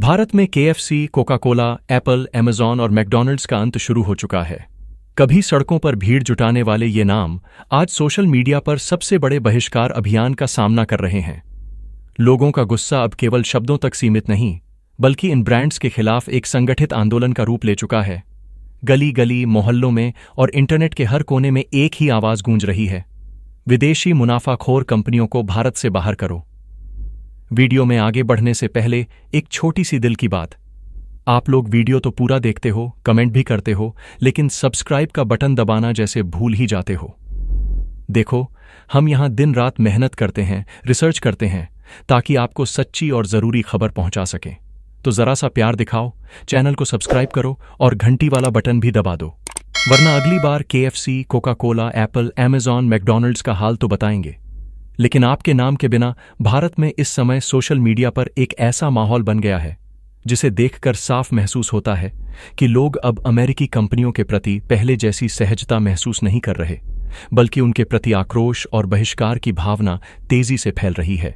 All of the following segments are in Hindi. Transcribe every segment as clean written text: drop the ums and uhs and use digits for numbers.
भारत में KFC, Coca Cola, Apple, Amazon और मैकडॉनल्ड्स का अंत शुरू हो चुका है। कभी सड़कों पर भीड़ जुटाने वाले ये नाम आज सोशल मीडिया पर सबसे बड़े बहिष्कार अभियान का सामना कर रहे हैं। लोगों का गुस्सा अब केवल शब्दों तक सीमित नहीं, बल्कि इन ब्रांड्स के खिलाफ एक संगठित आंदोलन का रूप ले चुका है। गली गली, मोहल्लों में और इंटरनेट के हर कोने में एक ही आवाज गूंज रही है: विदेशी मुनाफाखोर कंपनियों को भारत से बाहर करो। वीडियो में आगे बढ़ने से पहले एक छोटी सी दिल की बात। आप लोग वीडियो तो पूरा देखते हो, कमेंट भी करते हो, लेकिन सब्सक्राइब का बटन दबाना जैसे भूल ही जाते हो। देखो, हम यहां दिन रात मेहनत करते हैं, रिसर्च करते हैं, ताकि आपको सच्ची और जरूरी खबर पहुंचा सकें। तो जरा सा प्यार दिखाओ, चैनल को सब्सक्राइब करो और घंटी वाला बटन भी दबा दो, वरना अगली बार KFC, Coca Cola, Apple, Amazon, McDonald's का हाल तो बताएंगे। लेकिन आपके नाम के बिना भारत में इस समय सोशल मीडिया पर एक ऐसा माहौल बन गया है जिसे देखकर साफ महसूस होता है कि लोग अब अमेरिकी कंपनियों के प्रति पहले जैसी सहजता महसूस नहीं कर रहे, बल्कि उनके प्रति आक्रोश और बहिष्कार की भावना तेजी से फैल रही है।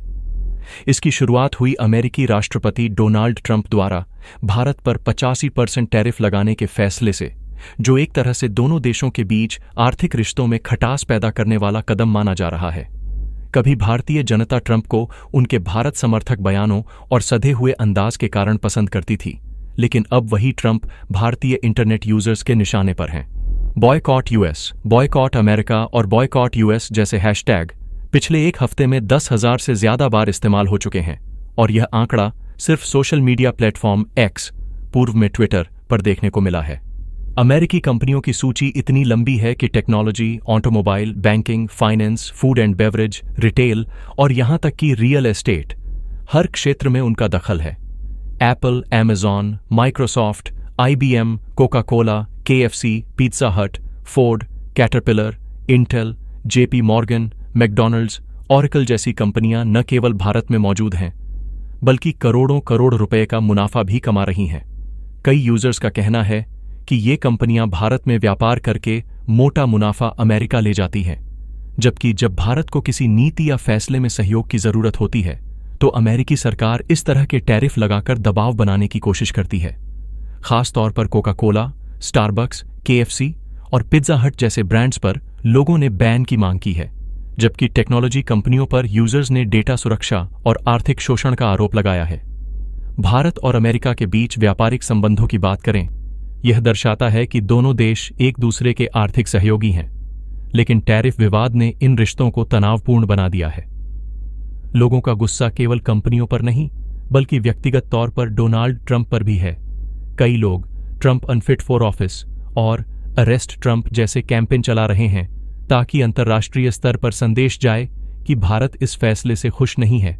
इसकी शुरुआत हुई अमेरिकी राष्ट्रपति डोनाल्ड ट्रंप द्वारा भारत पर 85% टैरिफ लगाने के फैसले से, जो एक तरह से दोनों देशों के बीच आर्थिक रिश्तों में खटास पैदा करने वाला कदम माना जा रहा है। कभी भारतीय जनता ट्रंप को उनके भारत समर्थक बयानों और सधे हुए अंदाज के कारण पसंद करती थी, लेकिन अब वही ट्रंप भारतीय इंटरनेट यूजर्स के निशाने पर हैं। बॉयकॉट US, बॉयकॉट अमेरिका और बॉयकॉट US जैसे हैशटैग पिछले एक हफ्ते में 10,000 से ज्यादा बार इस्तेमाल हो चुके हैं, और यह आंकड़ा सिर्फ सोशल मीडिया प्लेटफॉर्म X, पूर्व में ट्विटर, पर देखने को मिला है। अमेरिकी कंपनियों की सूची इतनी लंबी है कि technology, automobile, banking, finance, food and beverage, retail और यहां तक कि रियल एस्टेट, हर क्षेत्र में उनका दखल है। Apple, Amazon, Microsoft, IBM, Coca Cola, KFC, Pizza Hut, Ford, Caterpillar, Intel, JP Morgan, McDonald's, Oracle जैसी कंपनियां न केवल भारत में मौजूद हैं, बल्कि करोड़ों करोड़ रुपए का मुनाफा भी कमा रही हैं। कई यूजर्स का कहना है कि ये कंपनियां भारत में व्यापार करके मोटा मुनाफा अमेरिका ले जाती हैं, जबकि जब भारत को किसी नीति या फैसले में सहयोग की जरूरत होती है, तो अमेरिकी सरकार इस तरह के टैरिफ लगाकर दबाव बनाने की कोशिश करती है। खास तौर पर कोका कोला, स्टारबक्स, KFC और पिज़्ज़ा हट जैसे ब्रांड्स पर लोगों ने बैन की मांग की है, जबकि टेक्नोलॉजी कंपनियों पर यूजर्स ने डेटा सुरक्षा और आर्थिक शोषण का आरोप लगाया है। भारत और अमेरिका के बीच व्यापारिक संबंधों की बात करें, यह दर्शाता है कि दोनों देश एक दूसरे के आर्थिक सहयोगी हैं, लेकिन टैरिफ विवाद ने इन रिश्तों को तनावपूर्ण बना दिया है। लोगों का गुस्सा केवल कंपनियों पर नहीं, बल्कि व्यक्तिगत तौर पर डोनाल्ड ट्रंप पर भी है। कई लोग ट्रंप अनफिट फॉर ऑफिस और अरेस्ट ट्रंप जैसे कैंपेन चला रहे हैं, ताकि अंतर्राष्ट्रीय स्तर पर संदेश जाए कि भारत इस फैसले से खुश नहीं है।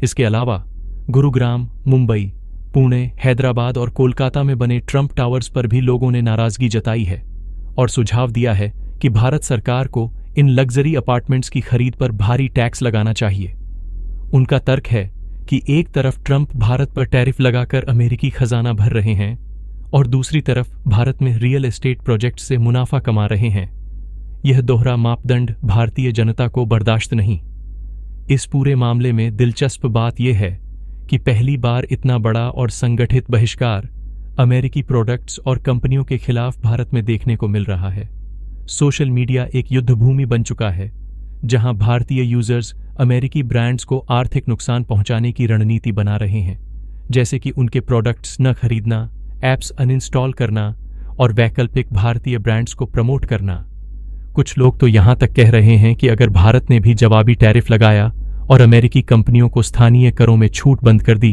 इसके अलावा गुरुग्राम, मुंबई, पुणे, हैदराबाद और कोलकाता में बने ट्रंप टावर्स पर भी लोगों ने नाराजगी जताई है और सुझाव दिया है कि भारत सरकार को इन लग्जरी अपार्टमेंट्स की खरीद पर भारी टैक्स लगाना चाहिए। उनका तर्क है कि एक तरफ ट्रंप भारत पर टैरिफ लगाकर अमेरिकी खजाना भर रहे हैं और दूसरी तरफ भारत में रियल एस्टेट प्रोजेक्ट से मुनाफा कमा रहे हैं। यह दोहरा मापदंड भारतीय जनता को बर्दाश्त नहीं। इस पूरे मामले में दिलचस्प बात यह है कि पहली बार इतना बड़ा और संगठित बहिष्कार अमेरिकी प्रोडक्ट्स और कंपनियों के खिलाफ भारत में देखने को मिल रहा है। सोशल मीडिया एक युद्धभूमि बन चुका है, जहां भारतीय यूजर्स अमेरिकी ब्रांड्स को आर्थिक नुकसान पहुंचाने की रणनीति बना रहे हैं, जैसे कि उनके प्रोडक्ट्स न खरीदना, ऐप्स अनइंस्टॉल करना और वैकल्पिक भारतीय ब्रांड्स को प्रमोट करना। कुछ लोग तो यहां तक कह रहे हैं कि अगर भारत ने भी जवाबी टैरिफ लगाया और अमेरिकी कंपनियों को स्थानीय करों में छूट बंद कर दी,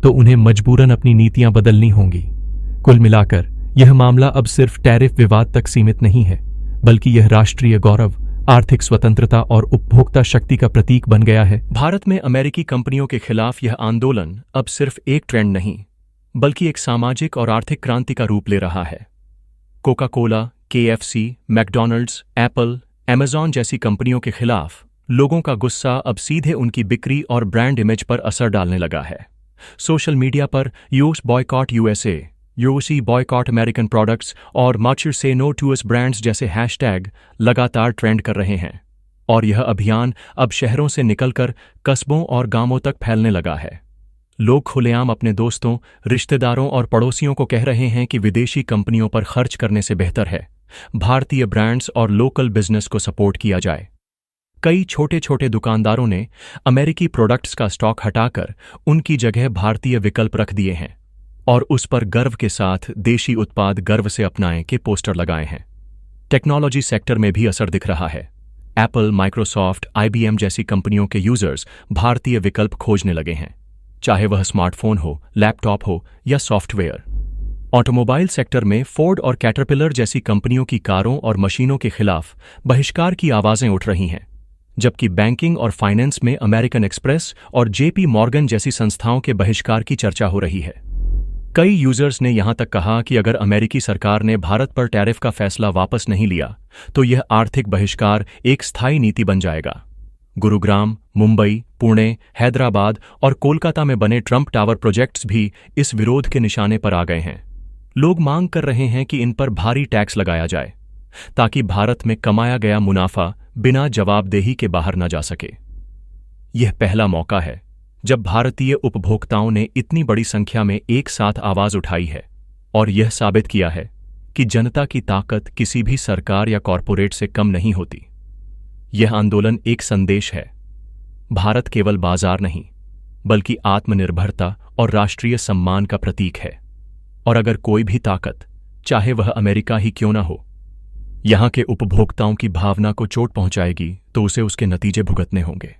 तो उन्हें मजबूरन अपनी नीतियां बदलनी होंगी। कुल मिलाकर यह मामला अब सिर्फ टैरिफ विवाद तक सीमित नहीं है, बल्कि यह राष्ट्रीय गौरव, आर्थिक स्वतंत्रता और उपभोक्ता शक्ति का प्रतीक बन गया है। भारत में अमेरिकी कंपनियों के खिलाफ यह आंदोलन अब सिर्फ एक ट्रेंड नहीं, बल्कि एक सामाजिक और आर्थिक क्रांति का रूप ले रहा है। Coca Cola, KFC, McDonald's, Apple, Amazon जैसी कंपनियों के खिलाफ लोगों का गुस्सा अब सीधे उनकी बिक्री और ब्रांड इमेज पर असर डालने लगा है। सोशल मीडिया पर US boycott USA, US boycott American products और मच से नो टू अस ब्रांड्स जैसे हैशटैग लगातार ट्रेंड कर रहे हैं, और यह अभियान अब शहरों से निकलकर कस्बों और गांवों तक फैलने लगा है। लोग खुलेआम अपने दोस्तों, रिश्तेदारों और पड़ोसियों को कह रहे हैं कि विदेशी कंपनियों पर खर्च करने से बेहतर है भारतीय ब्रांड्स और लोकल बिजनेस को सपोर्ट किया जाए। कई छोटे छोटे दुकानदारों ने अमेरिकी प्रोडक्ट्स का स्टॉक हटाकर उनकी जगह भारतीय विकल्प रख दिए हैं और उस पर गर्व के साथ देशी उत्पाद गर्व से अपनाएं के पोस्टर लगाए हैं। टेक्नोलॉजी सेक्टर में भी असर दिख रहा है। एप्पल, माइक्रोसॉफ्ट, IBM जैसी कंपनियों के यूजर्स भारतीय विकल्प खोजने लगे हैं, चाहे वह स्मार्टफोन हो, लैपटॉप हो या सॉफ्टवेयर। ऑटोमोबाइल सेक्टर में फोर्ड और कैटरपिलर जैसी कंपनियों की कारों और मशीनों के खिलाफ बहिष्कार की आवाजें उठ रही हैं, जबकि बैंकिंग और फाइनेंस में अमेरिकन एक्सप्रेस और JP मॉर्गन जैसी संस्थाओं के बहिष्कार की चर्चा हो रही है। कई यूजर्स ने यहां तक कहा कि अगर अमेरिकी सरकार ने भारत पर टैरिफ का फैसला वापस नहीं लिया तो यह आर्थिक बहिष्कार एक स्थायी नीति बन जाएगा। गुरुग्राम, मुंबई, पुणे, हैदराबाद और कोलकाता में बने ट्रंप टावर प्रोजेक्ट्स भी इस विरोध के निशाने पर आ गए हैं। लोग मांग कर रहे हैं कि इन पर भारी टैक्स लगाया जाए ताकि भारत में कमाया गया मुनाफा बिना जवाबदेही के बाहर न जा सके। यह पहला मौका है जब भारतीय उपभोक्ताओं ने इतनी बड़ी संख्या में एक साथ आवाज उठाई है और यह साबित किया है कि जनता की ताकत किसी भी सरकार या कॉरपोरेट से कम नहीं होती। यह आंदोलन एक संदेश है। भारत केवल बाजार नहीं, बल्कि आत्मनिर्भरता और राष्ट्रीय सम्मान का प्रतीक है। और अगर कोई भी ताकत, चाहे वह अमेरिका ही क्यों ना हो, यहां के उपभोक्ताओं की भावना को चोट पहुंचाएगी तो उसे उसके नतीजे भुगतने होंगे।